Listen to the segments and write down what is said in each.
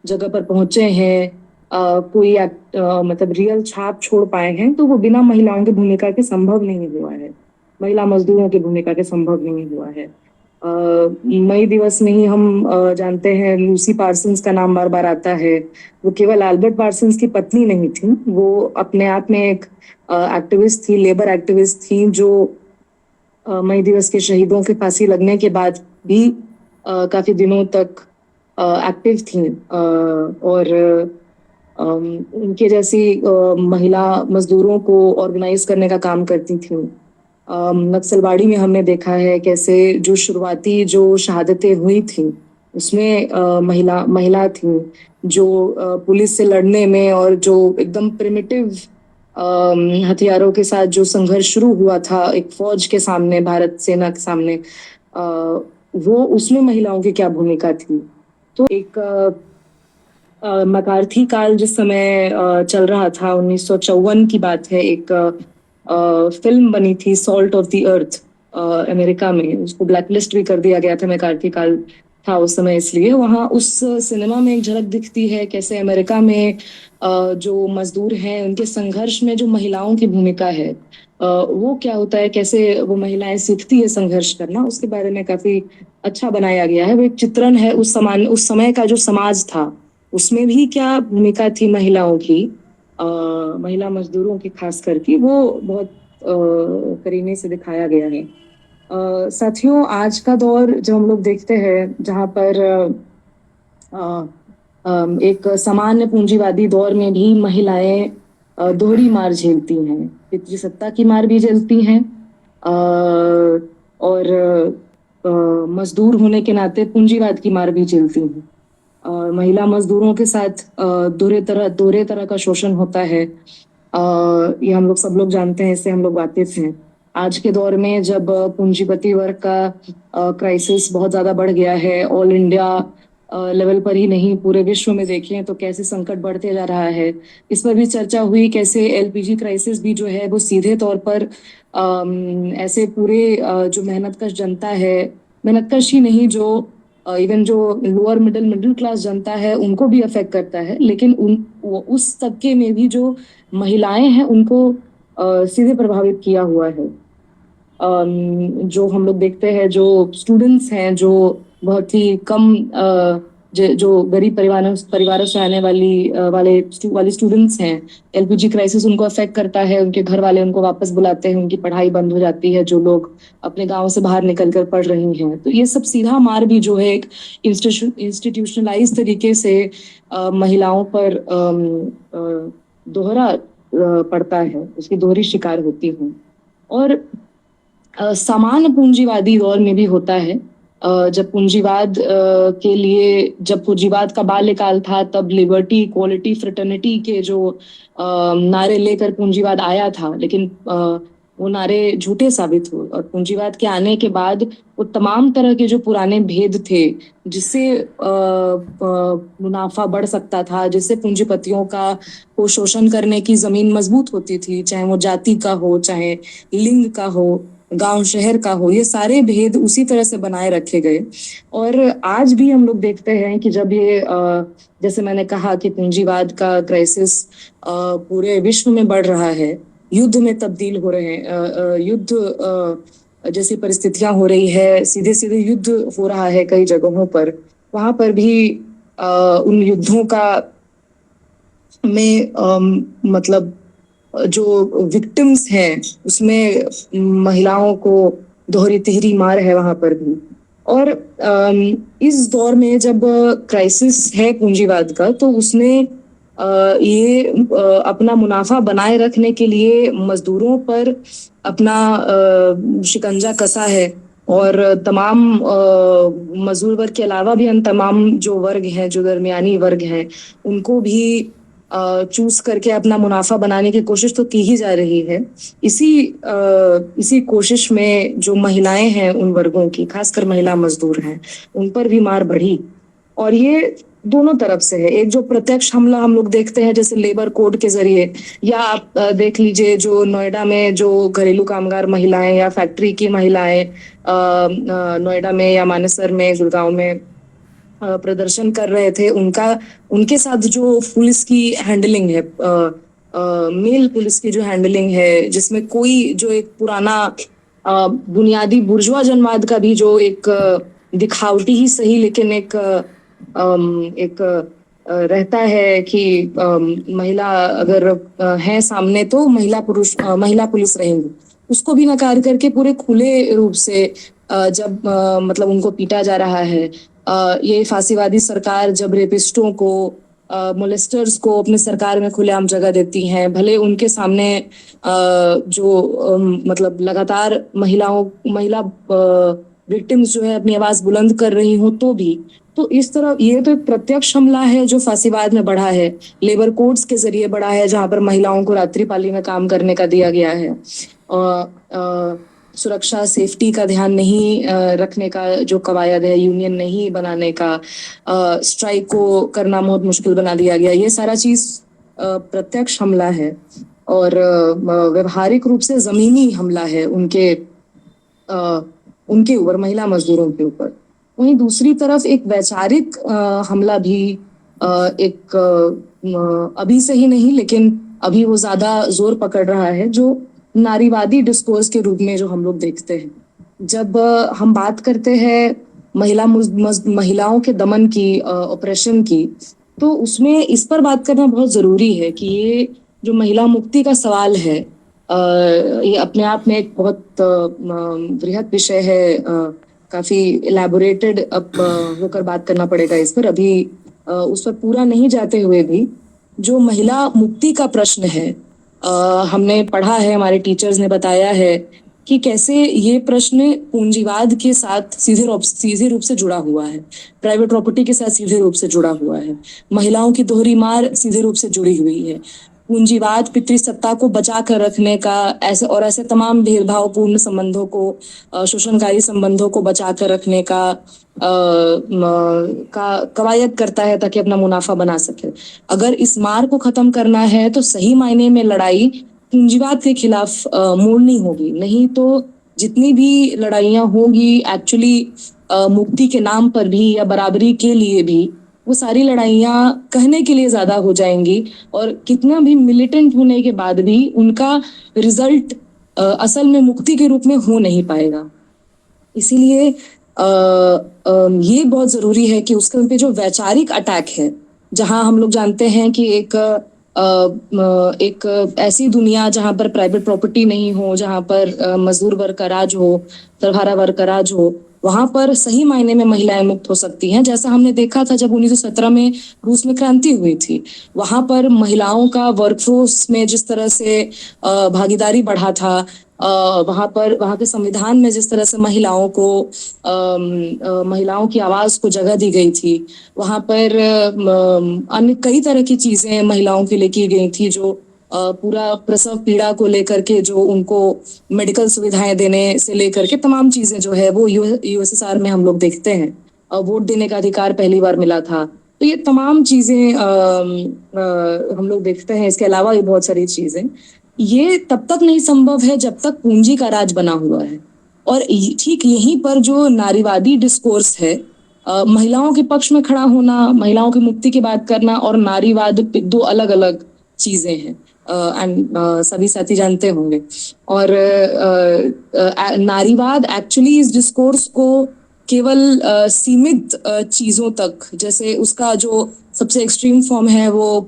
जगह पर पहुंचे हैं, कोई मतलब रियल छाप छोड़ पाए हैं, तो वो बिना महिलाओं की भूमिका के संभव नहीं हुआ है। महिला मजदूरों की भूमिका के संभव नहीं हुआ है। मई दिवस में ही हम जानते हैं लूसी पार्सन्स का नाम बार बार आता है। वो केवल एल्बर्ट पार्सन्स की पत्नी नहीं थी, वो अपने आप में एक एक्टिविस्ट थी, लेबर एक्टिविस्ट थी, जो मई दिवस के शहीदों की फांसी लगने के बाद भी काफी दिनों तक एक्टिव थी, और उनके जैसी महिला मजदूरों को ऑर्गेनाइज करने का काम करती थी। नक्सलवाड़ी में हमने देखा है कैसे जो शुरुआती जो शहादतें हुई थी उसमें महिला महिला थी, जो पुलिस से लड़ने में और जो एकदम प्रिमिटिव हथियारों के साथ जो संघर्ष शुरू हुआ था एक फौज के सामने, भारत सेना के सामने, वो उसमें महिलाओं की क्या भूमिका थी। तो एक मकार्थी काल जिस समय चल रहा था, 1954 की बात है, एक फिल्म बनी थी salt of the earth America में, उसको ब्लैकलिस्ट भी कर दिया गया था, मकार्थी काल था उस समय, इसलिए वहाँ उस सिनेमा में एक झलक दिखती है कैसे अमेरिका में जो मजदूर हैं उनके संघर्ष में जो महिलाओं की भूमिका है, वो क्या होता है, कैसे वो महिलाएं सीखती है संघर्ष करना, उसके बारे में काफी अच्छा बनाया गया है। वो एक चित्रण है उस समय का जो समाज था, उसमें भी क्या भूमिका थी महिलाओं की, महिला मजदूरों की खास करके, वो बहुत करीने से दिखाया गया है। साथियों, आज का दौर जब हम लोग देखते हैं जहाँ पर एक सामान्य पूंजीवादी दौर में भी महिलाएं दोहरी मार झेलती हैं, पितृसत्ता की मार भी झेलती हैं, और मजदूर होने के नाते पूंजीवाद की मार भी झेलती हैं। महिला मजदूरों के साथ दोहरे तरह का शोषण होता है। ये हम लोग सब लोग जानते हैं, इससे हम लोग वाकिफ हैं। आज के दौर में जब पूंजीपति वर्ग का क्राइसिस बहुत ज्यादा बढ़ गया है, ऑल इंडिया लेवल पर ही नहीं पूरे विश्व में देखें तो कैसे संकट बढ़ते जा रहा है, इस पर भी चर्चा हुई कैसे एलपीजी क्राइसिस भी जो है वो सीधे तौर पर ऐसे पूरे जो मेहनतकश जनता है, मेहनतकश ही नहीं, जो इवन जो लोअर मिडिल मिडिल क्लास जनता है उनको भी अफेक्ट करता है, लेकिन उस तबके में भी जो महिलाएं हैं उनको सीधे प्रभावित किया हुआ है। जो हम लोग देखते हैं जो स्टूडेंट्स हैं, जो बहुत ही कम जो गरीब परिवारों से आने वाली स्टूडेंट्स हैं, एलपीजी क्राइसिस उनको अफेक्ट करता है, उनके घर वाले उनको वापस बुलाते हैं, उनकी पढ़ाई बंद हो जाती है, जो लोग अपने गांव से बाहर निकल कर पढ़ रही हैं। तो ये सब सीधा मार भी जो है एक इंस्टीट्यूशनलाइज तरीके से महिलाओं पर दोहरा पड़ता है, उसकी दोहरी शिकार होती हूँ। और सामान्य पूंजीवादी दौर में भी होता है। जब पूंजीवाद का बाल्यकाल था, तब लिबर्टी, इक्वालिटी, फ्रेटर्निटी के जो नारे लेकर पूंजीवाद आया था, लेकिन वो नारे झूठे साबित हुए, और पूंजीवाद के आने के बाद वो तमाम तरह के जो पुराने भेद थे, जिससे मुनाफा बढ़ सकता था, जिससे पूंजीपतियों का को शोषण करने की जमीन मजबूत होती थी, चाहे वो जाति का हो, चाहे लिंग का हो, गांव शहर का हो, ये सारे भेद उसी तरह से बनाए रखे गए। और आज भी हम लोग देखते हैं कि जब ये जैसे मैंने कहा कि पूंजीवाद का क्राइसिस पूरे विश्व में बढ़ रहा है, युद्ध में तब्दील हो रहे हैं, जैसी परिस्थितियां हो रही है, सीधे सीधे युद्ध हो रहा है कई जगहों पर, वहां पर भी उन युद्धों का में मतलब जो विक्टिम्स हैं उसमें महिलाओं को दोहरी तिहरी मार है वहां पर भी। और इस दौर में जब क्राइसिस है पूंजीवाद का, तो उसने ये अपना मुनाफा बनाए रखने के लिए मजदूरों पर अपना शिकंजा कसा है, और तमाम मजदूर वर्ग के अलावा भी हम तमाम जो वर्ग हैं, जो दरमियानी वर्ग हैं, उनको भी चूज करके अपना मुनाफा बनाने की कोशिश तो की ही जा रही है। इसी कोशिश में जो महिलाएं हैं उन वर्गों की, खासकर महिला मजदूर हैं, उन पर भी मार बढ़ी। और ये दोनों तरफ से है। एक जो प्रत्यक्ष हमला हम लोग देखते हैं जैसे लेबर कोड के जरिए, या आप देख लीजिए जो नोएडा में जो घरेलू कामगार महिलाएं या फैक्ट्री की महिलाएं, नोएडा में या मानेसर में, गुड़गांव में प्रदर्शन कर रहे थे, उनके साथ जो पुलिस की हैंडलिंग है, मेल पुलिस की जो हैंडलिंग है, जिसमें कोई जो एक पुराना बुनियादी बुर्जुआ जनवाद का भी जो एक दिखावटी ही सही, लेकिन एक रहता है कि महिला अगर है सामने तो महिला पुलिस रहेंगी, उसको भी नकार करके पूरे खुले रूप से जब मतलब उनको पीटा जा रहा है। ये फांसीवादी सरकार जब रेपिस्टों को, मोलेस्टर्स को अपने सरकार में खुलेआम जगह देती हैं, भले उनके सामने जो मतलब लगातार महिला विक्टिम्स जो है अपनी आवाज बुलंद कर रही हो तो भी, तो इस तरह ये तो एक प्रत्यक्ष हमला है जो फांसीवाद में बढ़ा है, लेबर कोड्स के जरिए बढ़ा है, जहां पर महिलाओं को रात्रिपाली में काम करने का दिया गया है, सुरक्षा सेफ्टी का ध्यान नहीं रखने का जो कवायद है, यूनियन नहीं बनाने का, स्ट्राइक को करना बहुत मुश्किल बना दिया गया, ये सारा चीज प्रत्यक्ष हमला है और व्यवहारिक रूप से जमीनी हमला है उनके ऊपर, महिला मजदूरों के ऊपर। वहीं दूसरी तरफ एक वैचारिक हमला भी एक अभी से ही नहीं, लेकिन अभी वो ज्यादा जोर पकड़ रहा है, जो नारीवादी डिस्कोर्स के रूप में जो हम लोग देखते हैं। जब हम बात करते हैं महिलाओं के दमन की, ऑपरेशन की, तो उसमें इस पर बात करना बहुत जरूरी है कि ये जो महिला मुक्ति का सवाल है, ये अपने आप में एक बहुत बृहद विषय है, काफी इलेबोरेटेड अब होकर बात करना पड़ेगा इस पर। अभी उस पर पूरा नहीं जाते हुए भी जो महिला मुक्ति का प्रश्न है, हमने पढ़ा है, हमारे टीचर्स ने बताया है कि कैसे ये प्रश्न पूंजीवाद के साथ सीधे रूप से जुड़ा हुआ है, प्राइवेट प्रॉपर्टी के साथ सीधे रूप से जुड़ा हुआ है, महिलाओं की दोहरी मार सीधे रूप से जुड़ी हुई है, पूंजीवाद पितृसत्ता को बचा कर रखने का, ऐसे तमाम भेदभावपूर्ण संबंधों को, शोषणकारी संबंधों को बचा कर रखने का कवायद करता है ताकि अपना मुनाफा बना सके। अगर इस मार को खत्म करना है तो सही मायने में लड़ाई पूंजीवाद के खिलाफ मोड़नी होगी, नहीं तो जितनी भी लड़ाइयां होंगी एक्चुअली मुक्ति के नाम पर भी या बराबरी के लिए भी, वो सारी लड़ाइयां कहने के लिए ज्यादा हो जाएंगी और कितना भी मिलिटेंट होने के बाद भी उनका रिजल्ट असल में मुक्ति के रूप में हो नहीं पाएगा। इसीलिए ये बहुत जरूरी है कि उसके पे जो वैचारिक अटैक है, जहां हम लोग जानते हैं कि एक ऐसी दुनिया जहां पर प्राइवेट प्रॉपर्टी नहीं हो, जहां पर मजदूर वर्ग का राज हो, तरहारा वर्ग का राज हो, वहां पर सही मायने में महिलाएं मुक्त हो सकती हैं। जैसा हमने देखा था जब 1917 में रूस में क्रांति हुई थी, वहां पर महिलाओं का वर्कफोर्स में जिस तरह से भागीदारी बढ़ा था, वहां के संविधान में जिस तरह से महिलाओं की आवाज को जगह दी गई थी, वहां पर अन्य कई तरह की चीजें महिलाओं के लिए की गई थी, जो पूरा प्रसव पीड़ा को लेकर के, जो उनको मेडिकल सुविधाएं देने से लेकर के तमाम चीजें जो है वो यूएसएसआर में हम लोग देखते हैं। वोट देने का अधिकार पहली बार मिला था, तो ये तमाम चीजें हम लोग देखते हैं। इसके अलावा भी बहुत सारी चीजें, ये तब तक नहीं संभव है जब तक पूंजी का राज बना हुआ है। और ठीक यहीं पर जो नारीवादी डिस्कोर्स है, महिलाओं के पक्ष में खड़ा होना, महिलाओं की मुक्ति की बात करना और नारीवाद दो अलग अलग चीजें हैं, एंड सभी साथी जानते होंगे। और नारीवाद एक्चुअली इस डिस्कोर्स को केवल सीमित चीजों तक, जैसे उसका जो सबसे एक्सट्रीम फॉर्म है वो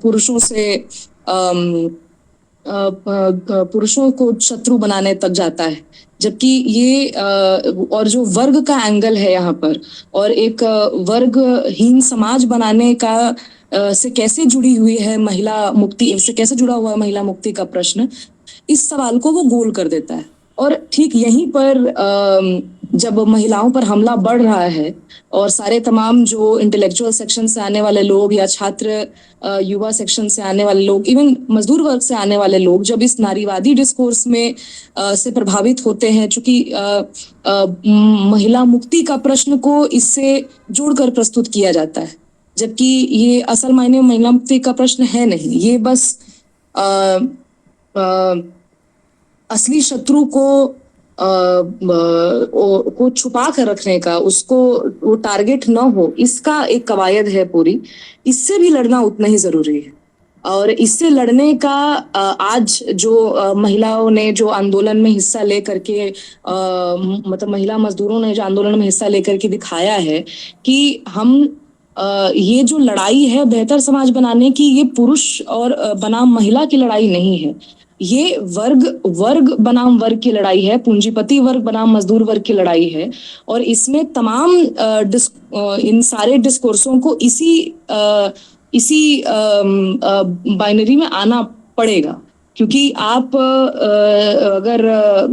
पुरुषों को शत्रु बनाने तक जाता है, जबकि ये और जो वर्ग का एंगल है यहाँ पर, और एक वर्गहीन समाज बनाने का से कैसे जुड़ी हुई है महिला मुक्ति, से कैसे जुड़ा हुआ है महिला मुक्ति का प्रश्न, इस सवाल को वो गोल कर देता है। और ठीक यहीं पर जब महिलाओं पर हमला बढ़ रहा है और सारे तमाम जो इंटेलेक्चुअल सेक्शन से आने वाले लोग या छात्र युवा सेक्शन से आने वाले लोग, इवन मजदूर वर्ग से आने वाले लोग, जब इस नारीवादी डिस्कोर्स में से प्रभावित होते हैं, चूंकि महिला मुक्ति का प्रश्न को इससे जोड़कर प्रस्तुत किया जाता है, जबकि ये असल मायने में महिला मुक्ति का प्रश्न है नहीं। ये बस असली शत्रु को को छुपा कर रखने का, उसको वो टारगेट न हो, इसका एक कवायद है पूरी। इससे भी लड़ना उतना ही जरूरी है। और इससे लड़ने का आज जो महिलाओं ने जो आंदोलन में हिस्सा ले करके मतलब महिला मजदूरों ने जो आंदोलन में हिस्सा लेकर के दिखाया है कि हम ये जो लड़ाई है बेहतर समाज बनाने की, ये पुरुष और बनाम महिला की लड़ाई नहीं है। ये वर्ग वर्ग बनाम वर्ग की लड़ाई है, पूंजीपति वर्ग बनाम मजदूर वर्ग की लड़ाई है। और इसमें तमाम इन सारे डिस्कोर्सों को इसी बाइनरी में आना पड़ेगा। क्योंकि आप अगर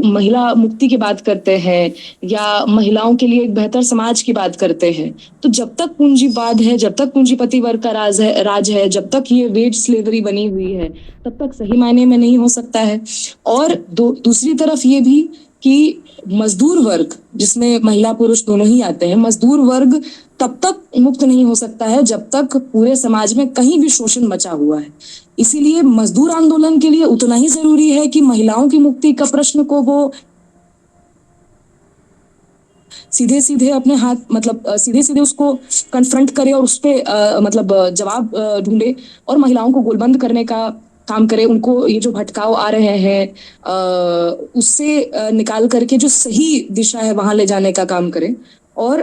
महिला मुक्ति की बात करते हैं या महिलाओं के लिए एक बेहतर समाज की बात करते हैं, तो जब तक पूंजीवाद है, जब तक पूंजीपति वर्ग का राज है, जब तक ये वेज स्लेवरी बनी हुई है, तब तक सही मायने में नहीं हो सकता है। और दूसरी तरफ ये भी कि मजदूर वर्ग, जिसमें महिला पुरुष दोनों ही आते हैं, मजदूर वर्ग तब तक मुक्त नहीं हो सकता है जब तक पूरे समाज में कहीं भी शोषण मचा हुआ है। इसीलिए मजदूर आंदोलन के लिए उतना ही जरूरी है कि महिलाओं की मुक्ति का प्रश्न को वो सीधे सीधे अपने हाथ, मतलब सीधे सीधे उसको कन्फ्रंट करे और उस पर मतलब जवाब ढूंढे और महिलाओं को गोलबंद करने का काम करे। उनको ये जो भटकाव आ रहे हैं उससे निकाल करके जो सही दिशा है वहां ले जाने का काम करे। और